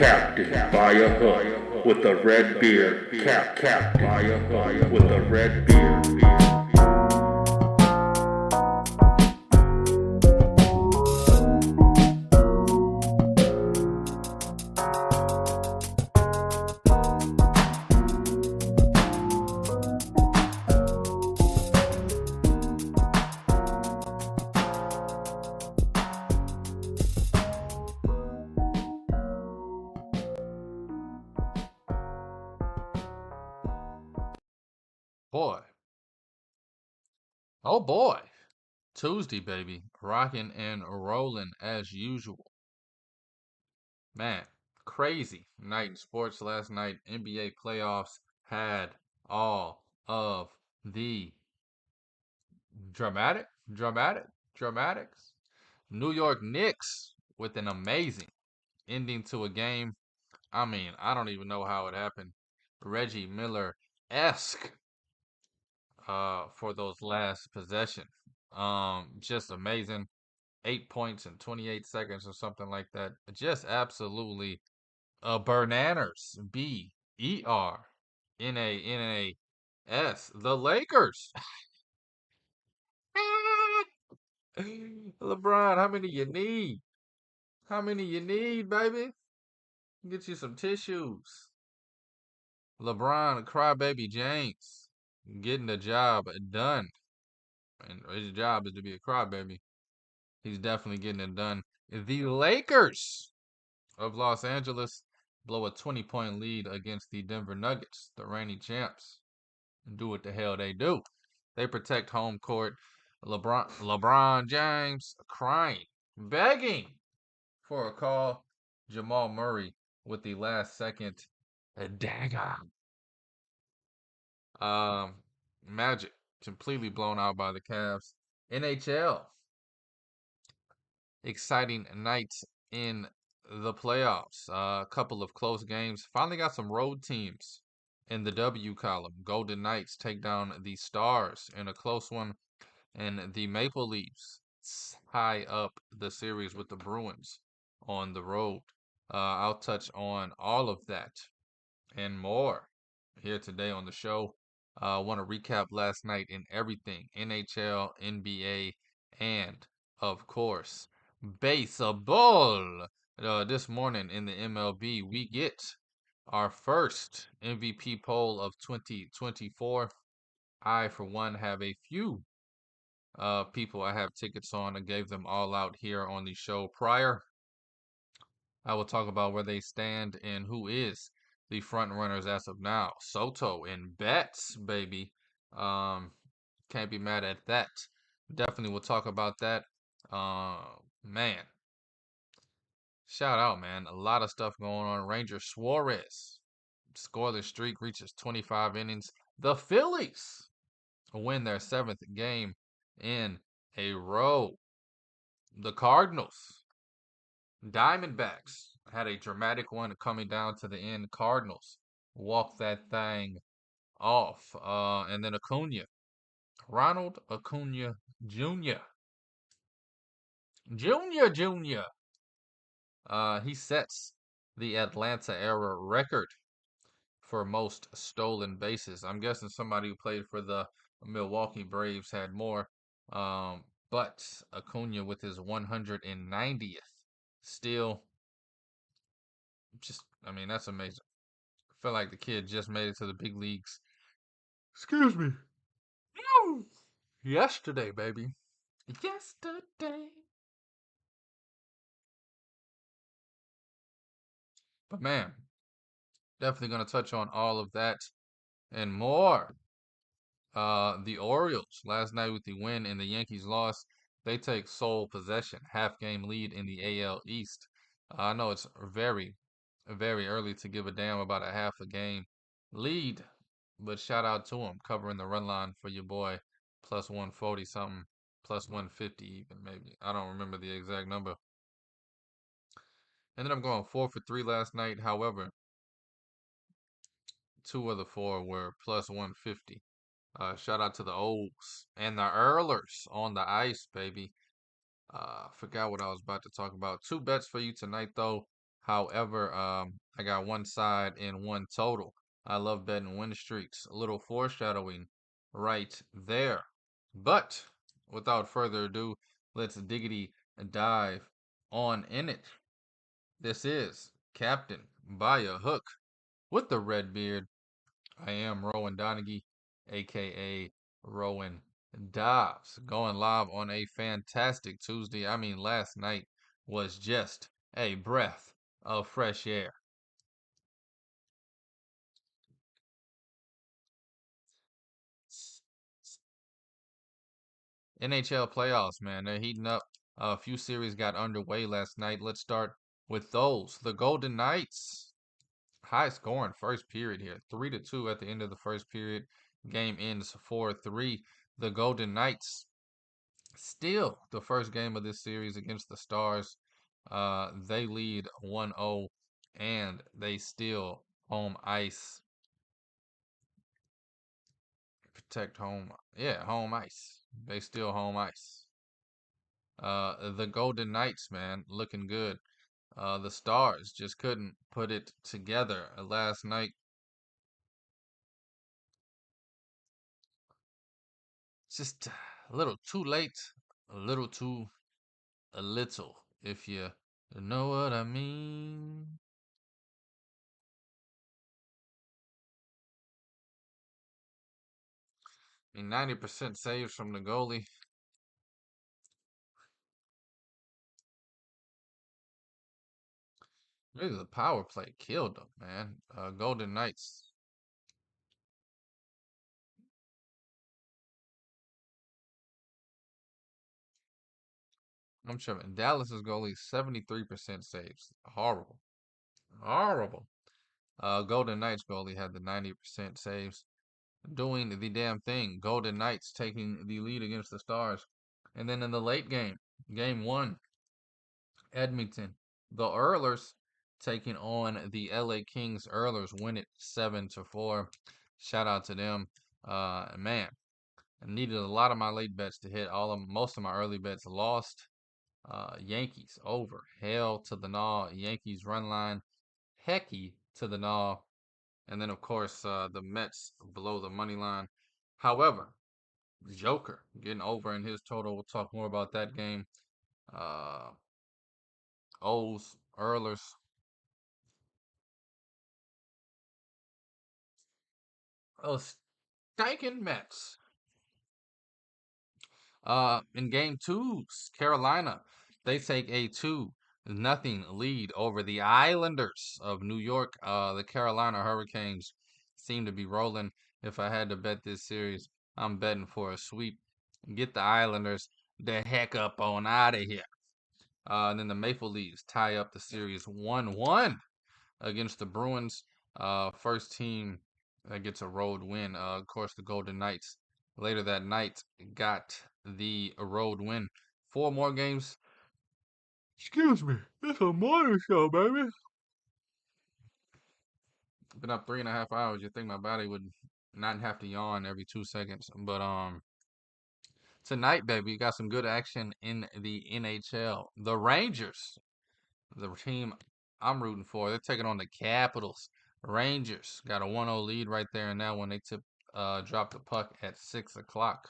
captain by a hook with a red beard. Captain by a hook with a red beard. Boy, oh boy. Tuesday, baby. Rocking and rolling as usual. Man, crazy night in sports last night. NBA playoffs had all of the dramatic, dramatic, dramatics. New York Knicks with an amazing ending to a game. I mean, I don't even know how it happened. Reggie Miller-esque for those last possession. Just amazing. 8 points in 28 seconds or something like that. Just absolutely bananas. BERNANAS. The Lakers. LeBron, how many you need? How many you need, baby? Get you some tissues. LeBron, crybaby James, getting the job done. And his job is to be a crybaby. He's definitely getting it done. The Lakers of Los Angeles blow a 20-point lead against the Denver Nuggets, the reigning champs, and do what the hell they do. They protect home court. LeBron James crying, begging for a call. Jamal Murray with the last second dagger. Um, Magic completely blown out by the Cavs. NHL, exciting night in the playoffs. A couple of close games. Finally got some road teams in the W column. Golden Knights take down the Stars in a close one, and the Maple Leafs tie up the series with the Bruins on the road. I'll touch on all of that and more here today on the show. I want to recap last night in everything NHL, NBA, and of course, baseball. This morning in the MLB, we get our first MVP poll of 2024. I, for one, have a few people I have tickets on. I gave them all out here on the show prior. I will talk about where they stand and who is the front runners as of now. Soto in bets, baby. Um, can't be mad at that. Definitely will talk about that. Man, shout out, man. A lot of stuff going on. Ranger Suarez, scoreless streak reaches 25 innings. The Phillies win their seventh game in a row. The Cardinals Diamondbacks had a dramatic one coming down to the end. Cardinals walked that thing off. And then Ronald Acuna Jr. Jr. He sets the Atlanta era record for most stolen bases. I'm guessing somebody who played for the Milwaukee Braves had more. But Acuna with his 190th steal, just, I mean, that's amazing. Feel like the kid just made it to the big leagues. Excuse me. Yesterday, baby. Yesterday. But man, definitely going to touch on all of that and more. The Orioles last night with the win and the Yankees loss, they take sole possession, half game lead in the AL East. I know it's very early to give a damn about a half a game lead, but shout out to him covering the run line for your boy, plus 140 something, plus 150 even maybe. I don't remember the exact number. Ended up going 4 for 3 last night. However, two of the four were plus 150. Shout out to the O's and the Earlers on the ice, baby. Forgot what I was about to talk about. Two bets for you tonight, though. However, I got one side and one total. I love betting win streaks. A little foreshadowing right there. But without further ado, let's diggity dive on in it. This is Captain by a Hook with the red beard. I am Rowan Donaghy, aka Rowan Dobbs, going live on a fantastic Tuesday. I mean, last night was just a breath of fresh air. NHL playoffs, man, they're heating up. A few series got underway last night. Let's start with those. The Golden Knights, high scoring first period here, 3-2 at the end of the first period. Game ends 4-3. The Golden Knights still the first game of this series against the Stars. They lead 1-0 and they still home ice. Protect home. Yeah, home ice. They still home ice. The Golden Knights, man, looking good. The Stars just couldn't put it together last night. Just a little too late, a little too a little, if you know what I mean. I mean, 90% saves from the goalie. Really, the power play killed them, man. Golden Knights. I'm tripping. Dallas's goalie 73% saves. Horrible, horrible. Golden Knights goalie had the 90% saves, doing the damn thing. Golden Knights taking the lead against the Stars, and then in the late game, game one, Edmonton, the Oilers taking on the LA Kings. Oilers win it 7-4. Shout out to them. Man, I needed a lot of my late bets to hit. Most of my early bets lost. Yankees over. Hell to the gnaw. Yankees run line. Hecky to the gnaw. And then, of course, the Mets below the money line. However, Joker getting over in his total. We'll talk more about that game. Uh, O's, Oilers. Oh, stinking Mets. In game two, Carolina, they take a 2-0 lead over the Islanders of New York. The Carolina Hurricanes seem to be rolling. If I had to bet this series, I'm betting for a sweep. Get the Islanders the heck up on out of here. And then the Maple Leafs tie up the series 1-1 against the Bruins. First team that gets a road win. Of course, the Golden Knights later that night got the road win. 4 more games. Excuse me. It's a morning show, baby. Been up 3.5 hours. You think my body would not have to yawn every 2 seconds. But tonight, baby, you got some good action in the NHL. The Rangers, the team I'm rooting for, they're taking on the Capitals. Rangers got a 1-0 lead right there and now when they drop the puck at 6 o'clock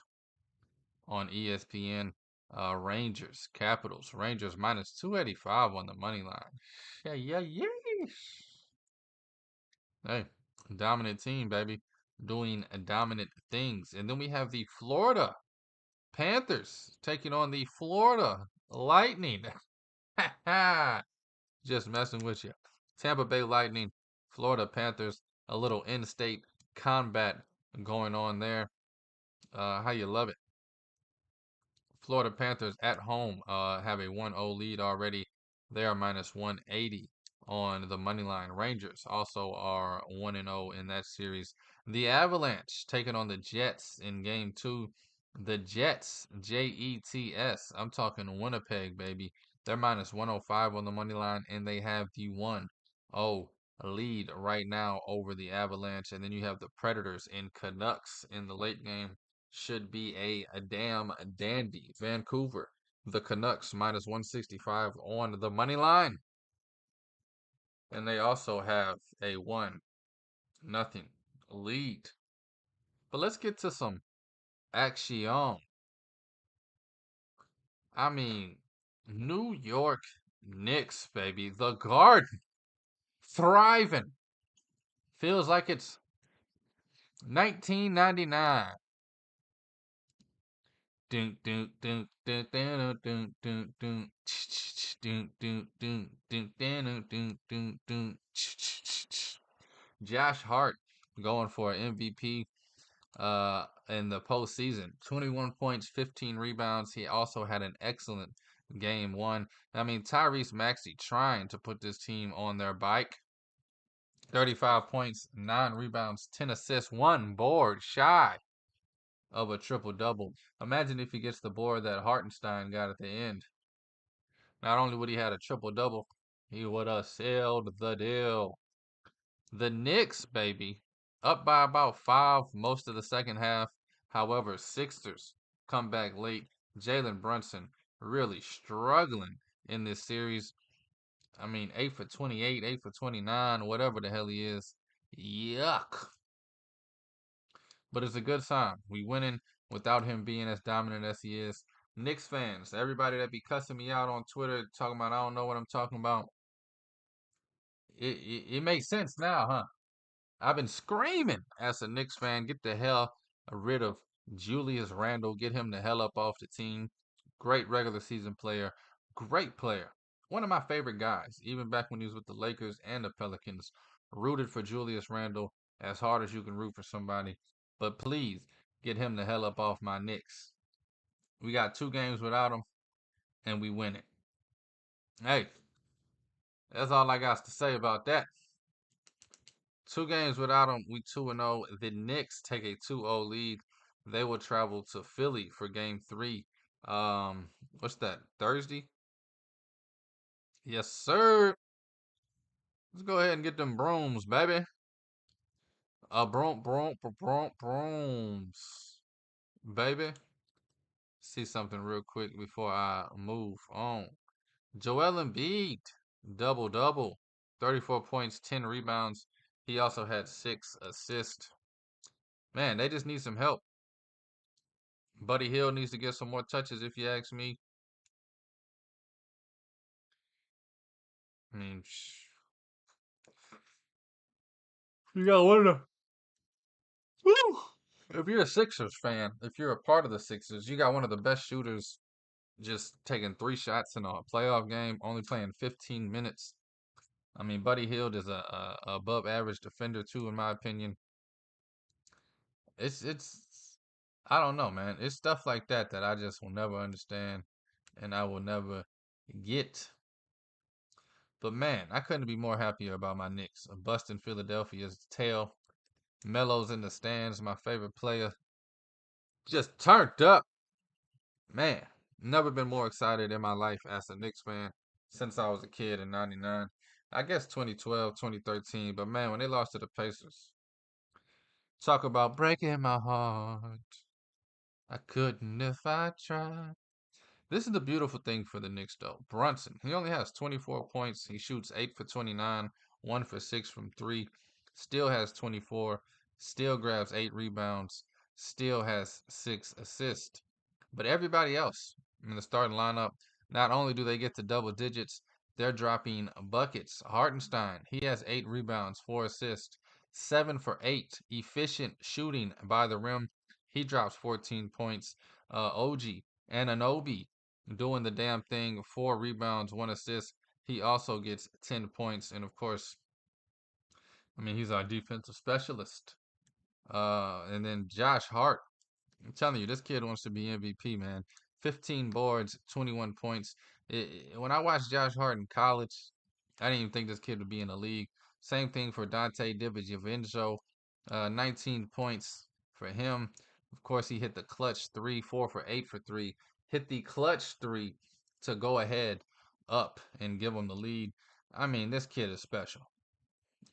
on ESPN. Rangers, Capitals, Rangers minus 285 on the money line. Yeah, yeah, yeah. Hey, dominant team, baby, doing dominant things. And then we have the Florida Panthers taking on the Florida Lightning. Just messing with you. Tampa Bay Lightning, Florida Panthers, a little in-state combat going on there. How you love it. Florida Panthers at home have a 1-0 lead already. They are minus 180 on the money line. Rangers also are 1-0 in that series. The Avalanche taking on the Jets in game two. The Jets, Jets. I'm talking Winnipeg, baby. They're minus 105 on the money line, and they have the 1-0 lead right now over the Avalanche. And then you have the Predators and Canucks in the late game. Should be a damn dandy. Vancouver, the Canucks minus 165 on the money line. and they also have a 1-0 lead. But let's get to some action. I mean, New York Knicks, baby. The Garden. Thriving. Feels like it's 1999. Dun, dun, dun, dun, dun, dun, dun, dun, dun, dun, dun, dun, dun, dun, dun, dun. Josh Hart going for an MVP in the postseason. 21 points, 15 rebounds. He also had an excellent game one. I mean, Tyrese Maxey trying to put this team on their bike. 35 points, 9 rebounds, 10 assists, 1 board shy of a triple double. Imagine if he gets the board that Hartenstein got at the end. Not only would he had a triple double, he would have sealed the deal. The Knicks, baby, up by about 5 most of the second half. However, Sixers come back late. Jalen Brunson really struggling in this series. I mean, 8 for 28, 8 for 29, whatever the hell he is. Yuck. But it's a good sign. We winning without him being as dominant as he is. Knicks fans, everybody that be cussing me out on Twitter, talking about I don't know what I'm talking about. It makes sense now, huh? I've been screaming as a Knicks fan, get the hell rid of Julius Randle, get him the hell up off the team. Great regular season player, great player. One of my favorite guys, even back when he was with the Lakers and the Pelicans. Rooted for Julius Randle as hard as you can root for somebody. But please get him the hell up off my Knicks. We got 2 games without him, and we win it. Hey, that's all I got to say about that. 2 games without him, we 2-0. The Knicks take a 2-0 lead. They will travel to Philly for game 3. What's that? Thursday? Yes, sir. Let's go ahead and get them brooms, baby. Brooms. Baby. See something real quick before I move on. Joel Embiid, double-double. 34 points, 10 rebounds. He also had 6 assists. Man, they just need some help. Buddy Hield needs to get some more touches, if you ask me. I mean, you got one of the. Woo! If you're a Sixers fan, if you're a part of the Sixers, you got one of the best shooters just taking 3 shots in a playoff game, only playing 15 minutes. I mean, Buddy Hield is a above average defender too, in my opinion. It's I don't know, man. It's stuff like that that I just will never understand and I will never get. But man, I couldn't be more happier about my Knicks. Busting Philadelphia's tail. Melo's in the stands, my favorite player. Just turned up. Man, never been more excited in my life as a Knicks fan since I was a kid in 99. I guess 2012, 2013. But man, when they lost to the Pacers, talk about breaking my heart. I couldn't if I tried. This is the beautiful thing for the Knicks, though. Brunson, he only has 24 points. He shoots 8 for 29, 1 for 6 from 3. Still has 24. Still grabs 8 rebounds. Still has 6 assists. But everybody else in the starting lineup, not only do they get to double digits, they're dropping buckets. Hartenstein, he has 8 rebounds, 4 assists, 7 for 8. Efficient shooting by the rim. He drops 14 points. OG Anunoby doing the damn thing, 4 rebounds, 1 assist. He also gets 10 points. And of course, I mean, he's our defensive specialist. And then Josh Hart. I'm telling you, this kid wants to be MVP, man. 15 boards, 21 points. When I watched Josh Hart in college, I didn't even think this kid would be in the league. Same thing for Dante DiVincenzo. 19 points for him. Of course, he hit the clutch 3, 4 for 8 for 3. Hit the clutch 3 to go ahead up and give him the lead. I mean, this kid is special.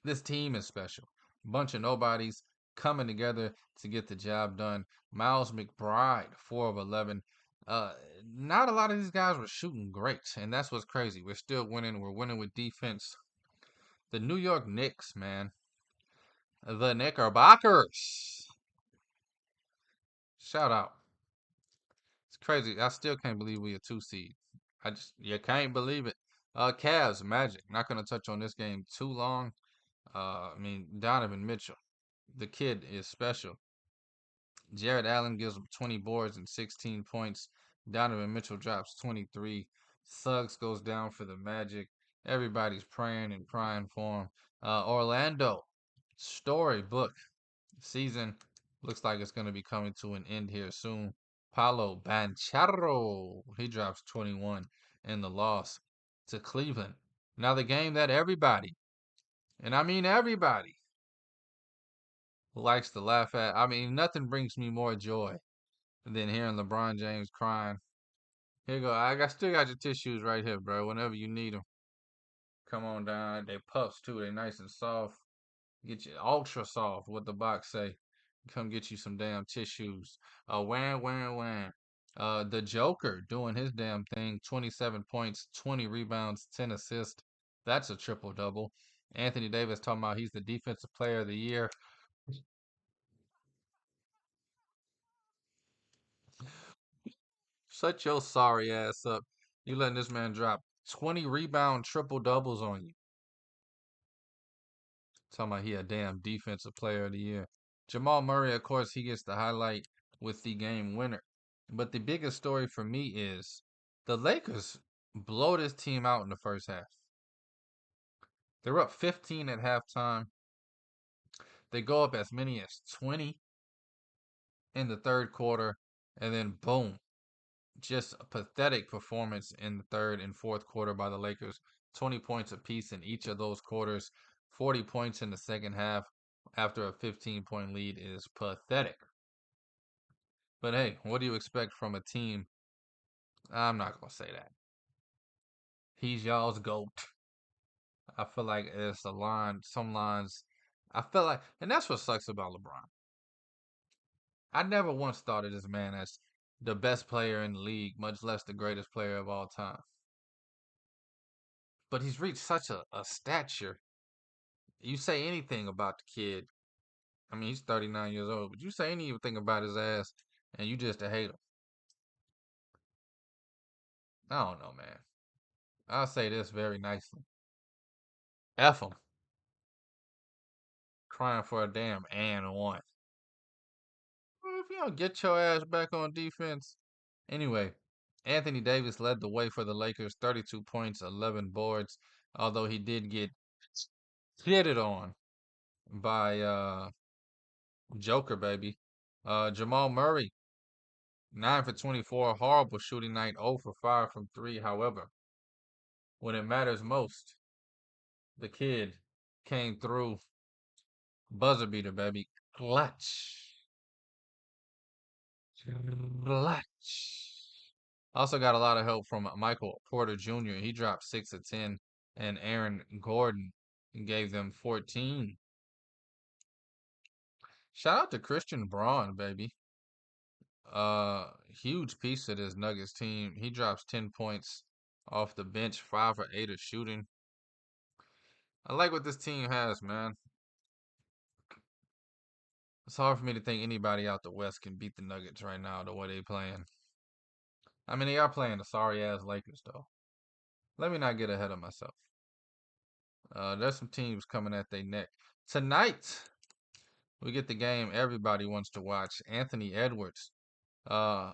This team is special. Bunch of nobodies coming together to get the job done. Miles McBride, 4 of 11. Not a lot of these guys were shooting great, and that's what's crazy. We're still winning. We're winning with defense. The New York Knicks, man. The Knickerbockers. Shout out. It's crazy. I still can't believe we a 2 seed. You can't believe it. Cavs, Magic. Not gonna touch on this game too long. Donovan Mitchell. The kid is special. Jared Allen gives him 20 boards and 16 points. Donovan Mitchell drops 23. Suggs goes down for the Magic. Everybody's praying and crying for him. Orlando, storybook season looks like it's going to be coming to an end here soon. Paolo Banchero, he drops 21 in the loss to Cleveland. Now the game that everybody, and I mean everybody, likes to laugh at. I mean, nothing brings me more joy than hearing LeBron James crying. Here you go. Still got your tissues right here, bro. Whenever you need them, come on down. They puffs too. They nice and soft. Get you ultra soft. What the box say? Come get you some damn tissues. Wham, wham, wham. The Joker doing his damn thing. 27 points, 20 rebounds, 10 assists. That's a triple double. Anthony Davis talking about he's the defensive player of the year. Shut your sorry ass up. You letting this man drop 20 rebound triple doubles on you. Talking about he a damn defensive player of the year. Jamal Murray, of course, he gets the highlight with the game winner. But the biggest story for me is the Lakers blow this team out in the first half. They're up 15 at halftime. They go up as many as 20 in the third quarter. And then boom, just a pathetic performance in the third and fourth quarter by the Lakers. 20 points apiece in each of those quarters. 40 points in the second half after a 15-point lead is pathetic. But hey, what do you expect from a team? I'm not going to say that. He's y'all's GOAT. I feel like it's a line, some lines. I feel like, and that's what sucks about LeBron. I never once thought of this man as the best player in the league, much less the greatest player of all time. But he's reached such a stature. You say anything about the kid. I mean, he's 39 years old, but you say anything about his ass, and you just a hater. I don't know, man. I'll say this very nicely. F him. Crying for a damn and one. Well, if you don't get your ass back on defense. Anyway, Anthony Davis led the way for the Lakers, 32 points, 11 boards, although he did get shitted on by Joker, baby. Jamal Murray, 9 for 24, horrible shooting night, 0 for 5 from 3. However, when it matters most, the kid came through. Buzzer beater, baby. Clutch. Clutch. Also got a lot of help from Michael Porter Jr. He dropped 6 of 10, and Aaron Gordon gave them 14. Shout out to Christian Braun, baby. Huge piece of this Nuggets team. He drops 10 points off the bench, 5 for 8 of shooting. I like what this team has, man. It's hard for me to think anybody out the West can beat the Nuggets right now the way they playing. I mean, they are playing the sorry ass Lakers though. Let me not get ahead of myself. There's some teams coming at their neck. Tonight, we get the game everybody wants to watch. Anthony Edwards. Uh,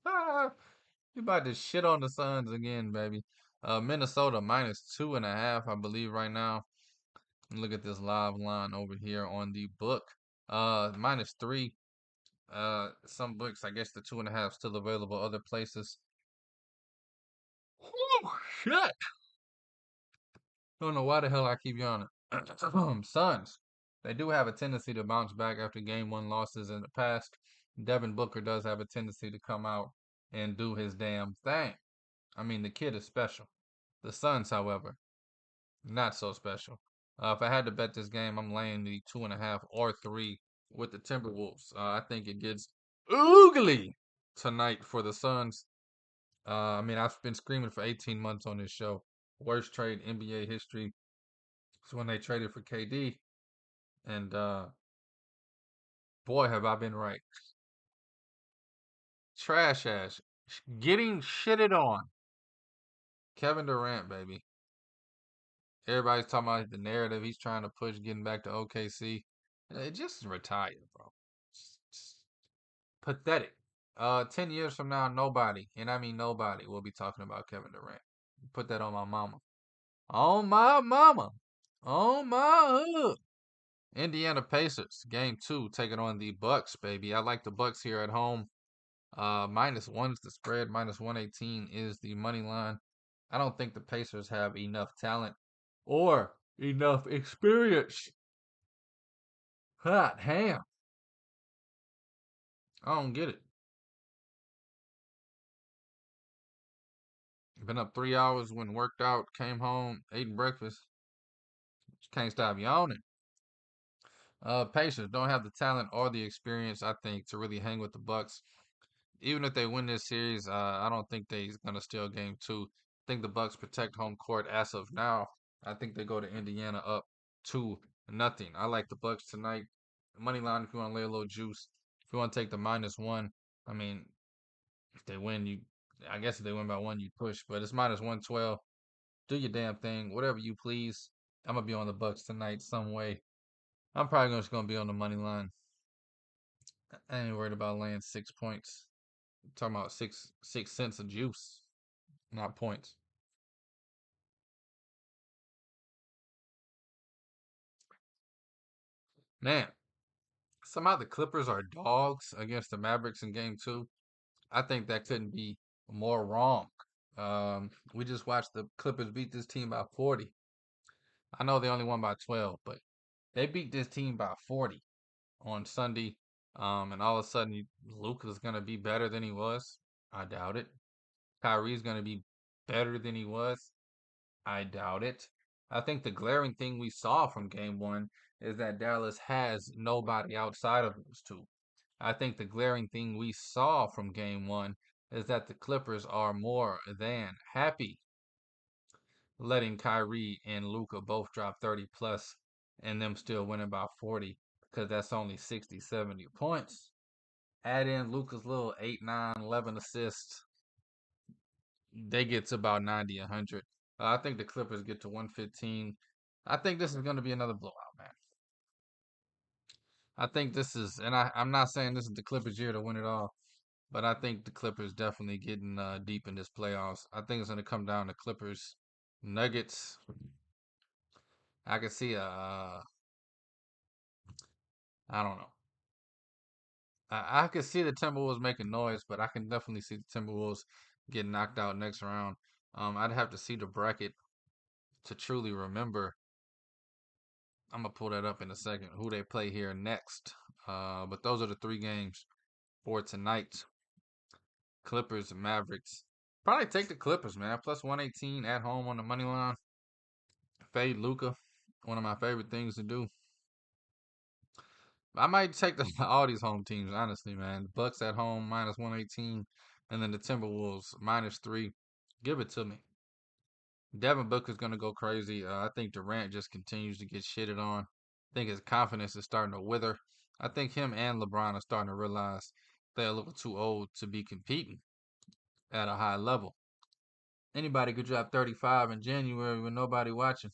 you about to shit on the Suns again, baby. Minnesota -2.5, I believe, right now. Look at this live line over here on the book. -3. Some books, I guess the 2.5 still available other places. Whew, shit. Don't know why the hell I keep yawning. Suns. They do have a tendency to bounce back after game one losses in the past. Devin Booker does have a tendency to come out and do his damn thing. I mean, the kid is special. The Suns, however, not so special. If I had to bet this game, I'm laying the 2.5 or 3 with the Timberwolves. I think it gets ugly tonight for the Suns. I've been screaming for 18 months on this show. Worst trade in NBA history is when they traded for KD. And boy, have I been right. Trash ass. Getting shitted on. Kevin Durant, baby. Everybody's talking about the narrative he's trying to push getting back to OKC. Just retire, bro. Just pathetic. 10 years from now, nobody, and I mean nobody, will be talking about Kevin Durant. Put that on my mama. On my mama. On my Indiana Pacers, game 2, taking on the Bucks, baby. I like the Bucks here at home. -1 is the spread, -118 is the money line. I don't think the Pacers have enough talent or enough experience. Hot ham. I don't get it. Been up 3 hours, went and worked out, came home, ate breakfast. Just can't stop yawning. Pacers don't have the talent or the experience, I think, to really hang with the Bucks. Even if they win this series, I don't think they're gonna steal game 2. I think the Bucks protect home court as of now. I think they go to Indiana up 2-0. I like the Bucks tonight. Money line if you want to lay a little juice. If you want to take the -1, I mean, if they win, I guess if they win by 1, you push. But it's -112. Do your damn thing, whatever you please. I'm gonna be on the Bucks tonight some way. I'm probably just gonna be on the money line. I ain't worried about laying 6 points. I'm talking about six cents of juice, not points. Man, somehow the Clippers are dogs against the Mavericks in game 2. I think that couldn't be more wrong. We just watched the Clippers beat this team by 40. I know they only won by 12, but they beat this team by 40 on Sunday. And all of a sudden, Luka's going to be better than he was. I doubt it. Kyrie's going to be better than he was. I doubt it. I think the glaring thing we saw from game 1 is that Dallas has nobody outside of those two. I think the glaring thing we saw from game 1 is that the Clippers are more than happy letting Kyrie and Luka both drop 30 plus and them still winning by 40 because that's only 60, 70 points. Add in Luka's little 8, 9, 11 assists. They get to about 90, 100. I think the Clippers get to 115. I think this is going to be another blowout, man. I think this is, and I'm not saying this is the Clippers' year to win it all, but I think the Clippers definitely getting deep in this playoffs. I think it's going to come down to Clippers, Nuggets. I could see I don't know. I could see the Timberwolves making noise, but I can definitely see the Timberwolves getting knocked out next round. I'd have to see the bracket to truly remember. I'm gonna pull that up in a second. Who they play here next? But those are the 3 games for tonight. Clippers and Mavericks. Probably take the Clippers, man. Plus 118 at home on the money line. Fade Luka. One of my favorite things to do. I might take all these home teams, honestly, man. Bucks at home -118, and then the Timberwolves -3. Give it to me. Devin Booker's gonna go crazy. I think Durant just continues to get shitted on. I think his confidence is starting to wither. I think him and LeBron are starting to realize they're a little too old to be competing at a high level. Anybody could drop 35 in January with nobody watching.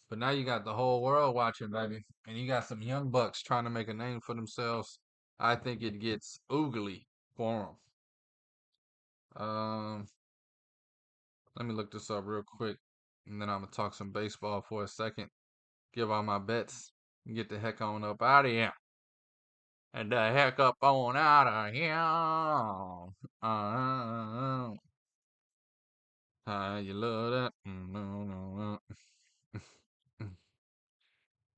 But now you got the whole world watching, baby. And you got some young bucks trying to make a name for themselves. I think it gets oogly for them. Let me look this up real quick. And then I'm going to talk some baseball for a second. Give all my bets. And get the heck on up out of here. And the heck up on out of here. How you love that? No.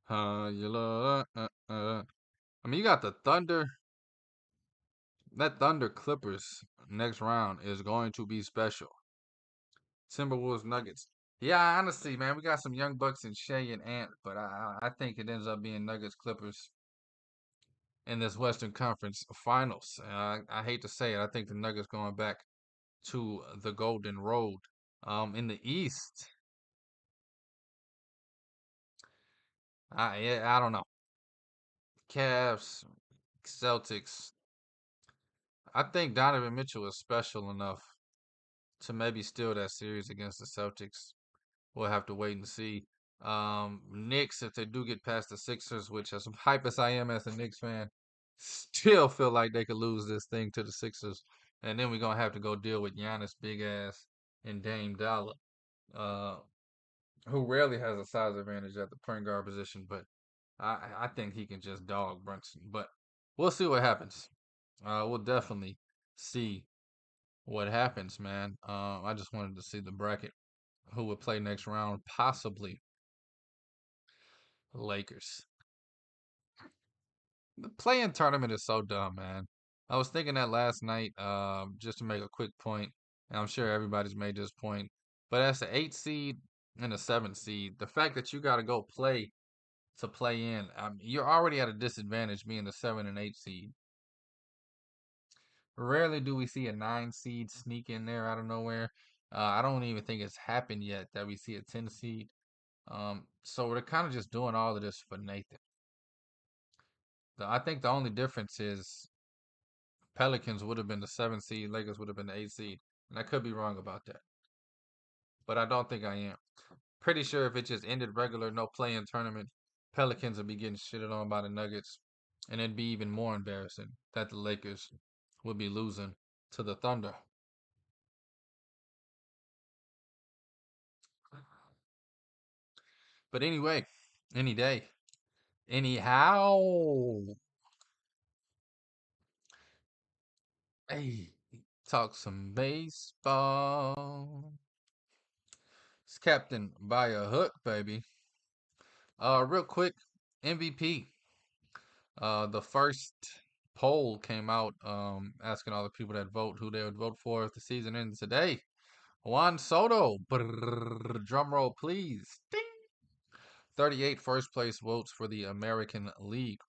How you love that? I mean, you got the Thunder. That Thunder Clippers next round is going to be special. Timberwolves Nuggets. Yeah, honestly, man, we got some young bucks in Shea and Ant, but I think it ends up being Nuggets Clippers in this Western Conference Finals. I hate to say it, I think the Nuggets going back to the Golden Road. In the East, I don't know. Cavs, Celtics. I think Donovan Mitchell is special enough to maybe steal that series against the Celtics. We'll have to wait and see. Knicks, if they do get past the Sixers, which as hype as I am as a Knicks fan, still feel like they could lose this thing to the Sixers. And then we're gonna have to go deal with Giannis big ass and Dame Dollar, uh, who rarely has a size advantage at the point guard position, but I think he can just dog Brunson. But we'll see what happens. We'll definitely see what happens, man. I just wanted to see the bracket, who would play next round, possibly Lakers. The play-in tournament is so dumb, man. I was thinking that last night, just to make a quick point, and I'm sure everybody's made this point. But as the 8 seed and the 7 seed, the fact that you got to go play to play in, you're already at a disadvantage being the 7 and 8 seed. Rarely do we see a 9 seed sneak in there out of nowhere. I don't even think it's happened yet that we see a 10 seed. So we're kind of just doing all of this for Nathan. I think the only difference is Pelicans would have been the 7 seed, Lakers would have been the 8 seed. And I could be wrong about that. But I don't think I am. Pretty sure if it just ended regular, no play-in tournament, Pelicans would be getting shitted on by the Nuggets. And it'd be even more embarrassing that the Lakers would be losing to the Thunder. But anyway, any day. Anyhow. Hey, talk some baseball. It's Captain by a hook, baby. Real quick, MVP. The first poll came out, asking all the people that vote who they would vote for if the season ends today. Juan Soto. Brrr, drum roll, please. Ding. 38 first place votes for the American League.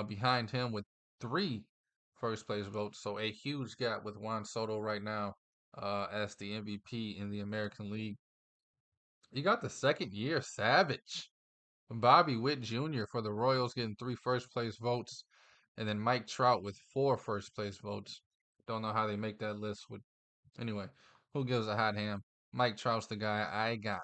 Behind him with 3 first place votes. So a huge gap with Juan Soto right now as the MVP in the American League. You got the second year Savage. Bobby Witt Jr. for the Royals getting 3 first place votes. And then Mike Trout with 4 first place votes. Don't know how they make that list with anyway, who gives a hot ham? Mike Trout's the guy I got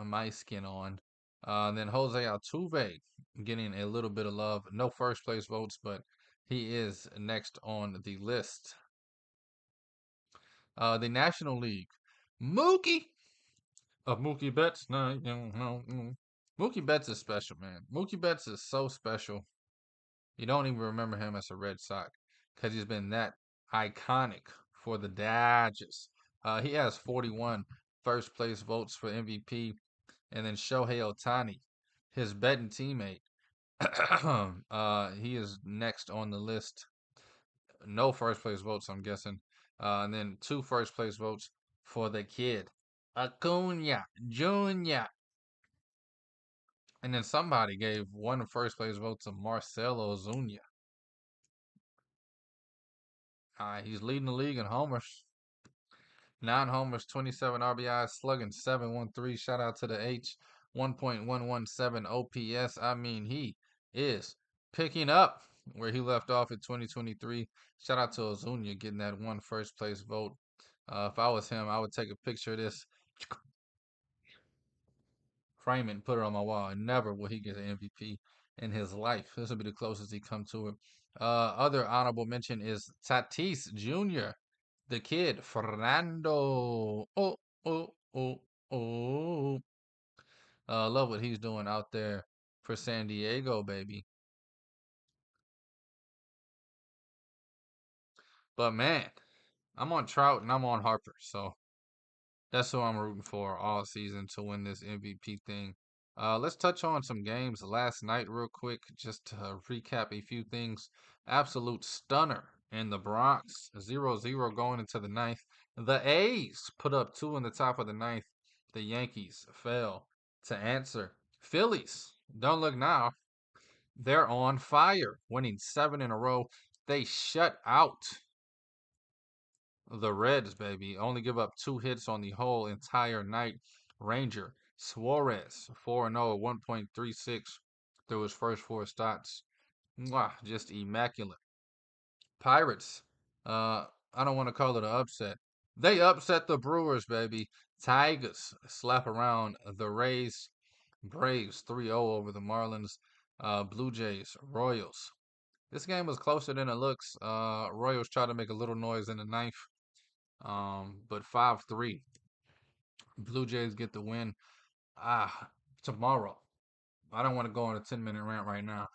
my skin on. And then Jose Altuve getting a little bit of love. No 1st place votes, but he is next on the list. The National League. Mookie. Mookie Betts. No. Mookie Betts is special, man. Mookie Betts is so special. You don't even remember him as a Red Sox because he's been that iconic for the Dodgers. He has 41 first-place votes for MVP. And then Shohei Ohtani, his betting teammate, he is next on the list. No 1st-place votes, I'm guessing. And then 2 1st-place votes for the kid, Acuna Jr. And then somebody gave 1 1st-place vote to Marcell Ozuna. He's leading the league in homers. 9 homers, 27 RBIs, slugging 713. Shout out to the H. 1.117 OPS. I mean, he is picking up where he left off in 2023. Shout out to Ozuna getting that 1 1st-place vote. If I was him, I would take a picture of this, frame it, and put it on my wall. And never will he get an MVP in his life. This will be the closest he come to it. Other honorable mention is Tatis Jr., the kid, Fernando. Oh. Love what he's doing out there for San Diego, baby. But man, I'm on Trout and I'm on Harper, so that's who I'm rooting for all season to win this MVP thing. Let's touch on some games last night real quick, just to recap a few things. Absolute stunner in the Bronx, 0-0 going into the ninth. The A's put up 2 in the top of the ninth. The Yankees fell to answer. Phillies, don't look now. They're on fire, winning 7 in a row. They shut out The Reds, baby, only give up 2 hits on the whole entire night. Ranger Suarez, 4-0, 1.36 through his first 4 starts. Mwah, just immaculate. Pirates, I don't want to call it an upset. They upset the Brewers, baby. Tigers slap around the Rays. Braves 3-0 over the Marlins. Blue Jays, Royals. This game was closer than it looks. Royals tried to make a little noise in the ninth, but 5-3. Blue Jays get the win. Tomorrow. I don't want to go on a 10-minute rant right now.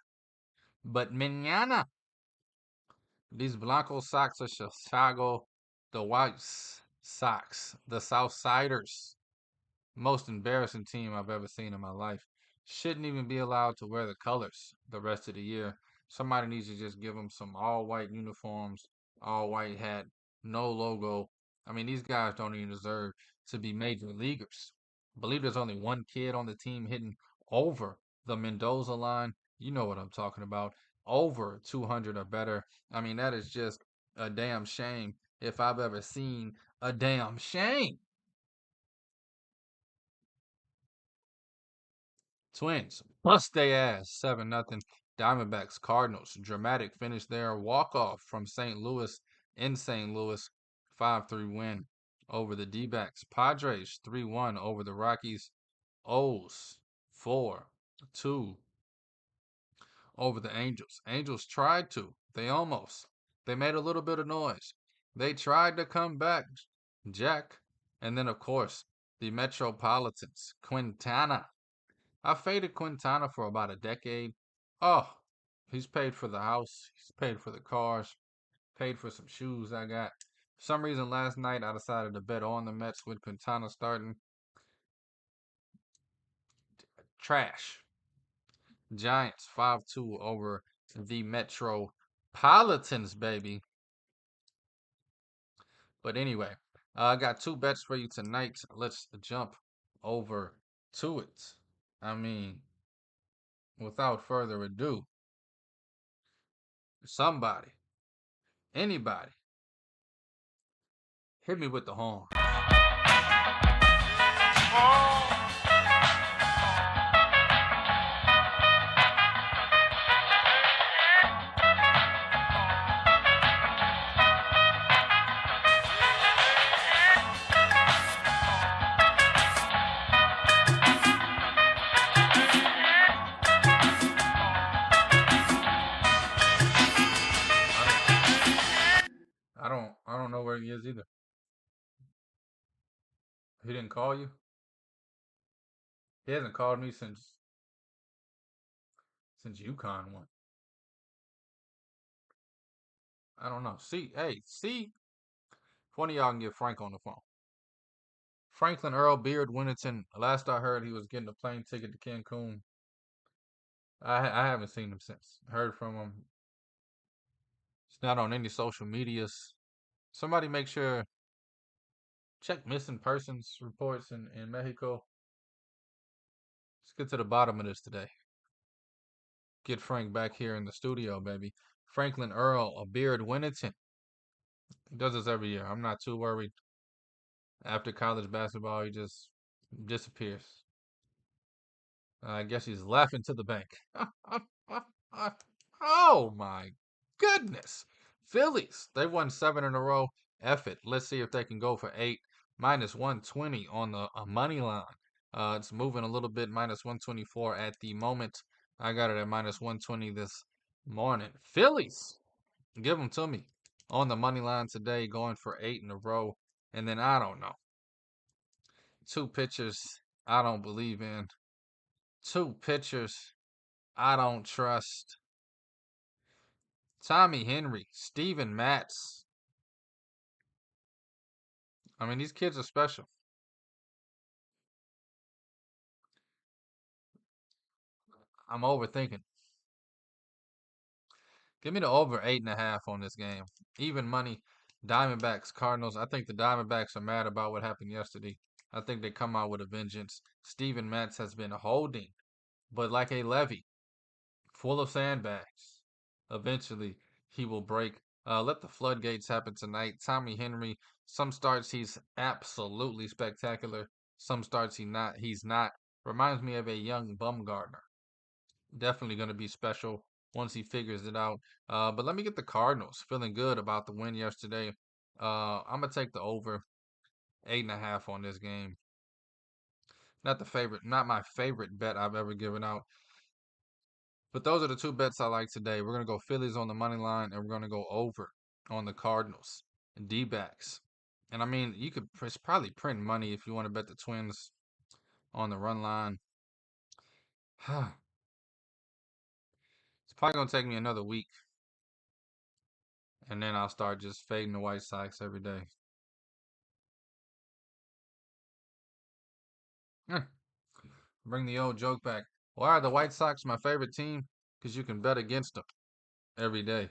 But mañana, these Blanco Sox of Chicago, the White Sox, the Southsiders, most embarrassing team I've ever seen in my life. Shouldn't even be allowed to wear the colors the rest of the year. Somebody needs to just give them some all white uniforms, all white hat, no logo. I mean, these guys don't even deserve to be major leaguers. I believe there's only one kid on the team hitting over the Mendoza line. You know what I'm talking about. Over 200 or better. I mean, that is just a damn shame if I've ever seen a damn shame. Twins bust they ass 7-0. Diamondbacks Cardinals dramatic finish there. Walk off from St. Louis in St. Louis. 5-3 win over the D-backs. Padres 3-1 over the Rockies. O's 4-2 over the Angels. Angels tried to. They almost. They made a little bit of noise. They tried to come back, Jack. And then, of course, the Metropolitans. Quintana. I faded Quintana for about a decade. Oh, he's paid for the house. He's paid for the cars. Paid for some shoes I got. For some reason, last night I decided to bet on the Mets with Quintana starting. Trash. Giants 5-2 over the Metropolitans, baby. But anyway, I got 2 bets for you tonight. Let's jump over to it. I mean, without further ado, somebody, anybody, hit me with the horn. I don't know where he is either. He didn't call you? He hasn't called me since UConn won. I don't know. See, if one of y'all can get Frank on the phone. Franklin Earl Beard Winnington. Last I heard, he was getting a plane ticket to Cancun. I haven't seen him since. Heard from him. It's not on any social medias. Somebody make sure, check missing persons reports in Mexico. Let's get to the bottom of this today. Get Frank back here in the studio, baby. Franklin Earl Beard Winnington. He does this every year. I'm not too worried. After college basketball, he just disappears. I guess he's laughing to the bank. Oh my goodness. Phillies, they won 7 in a row. F it. Let's see if they can go for 8. Minus 120 on the money line. It's moving a little bit. Minus 124 at the moment. I got it at minus 120 this morning. Phillies, give them to me on the money line today, going for 8 in a row. And then I don't know. 2 pitchers I don't believe in. 2 pitchers I don't trust. Tommy Henry, Steven Matz. I mean, these kids are special. I'm overthinking. Give me the over 8.5 on this game. Even money. Diamondbacks, Cardinals. I think the Diamondbacks are mad about what happened yesterday. I think they come out with a vengeance. Steven Matz has been holding, but like a levee, full of sandbags. Eventually, he will break Let the floodgates happen tonight. Tommy Henry, some starts he's absolutely spectacular. Some starts he's not. Reminds me of a young Bumgarner. Definitely going to be special once he figures it out. But let me get the Cardinals. Feeling good about the win yesterday. I'm gonna take the over 8.5 on this game. Not my favorite bet I've ever given out. But those are the two bets I like today. We're gonna go Phillies on the money line, and we're gonna go over on the Cardinals and D-backs. And I mean, you could probably print money if you want to bet the Twins on the run line. It's probably gonna take me another week, and then I'll start just fading the White Sox every day. Bring the old joke back. Why are the White Sox my favorite team? Because you can bet against them every day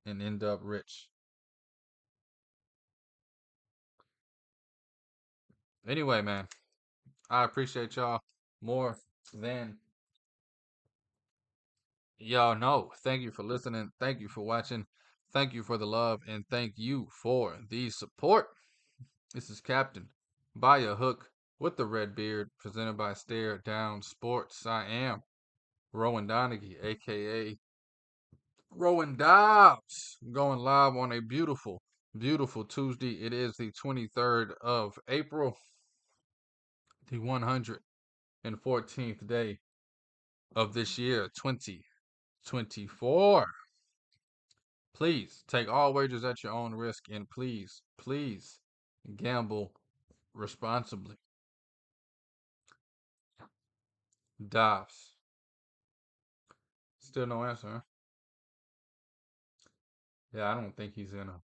and end up rich. Anyway, man, I appreciate y'all more than y'all know. Thank you for listening. Thank you for watching. Thank you for the love. And thank you for the support. This is Captain By a Hook with the Red Beard, presented by Stare Down Sports. I am Rowan Donaghy, aka Rowan Dobbs, going live on a beautiful, beautiful Tuesday. It is the 23rd of April, the 114th day of this year, 2024. Please take all wagers at your own risk, and please, please gamble responsibly. Dobbs. Still no answer, huh? Yeah, I don't think he's in a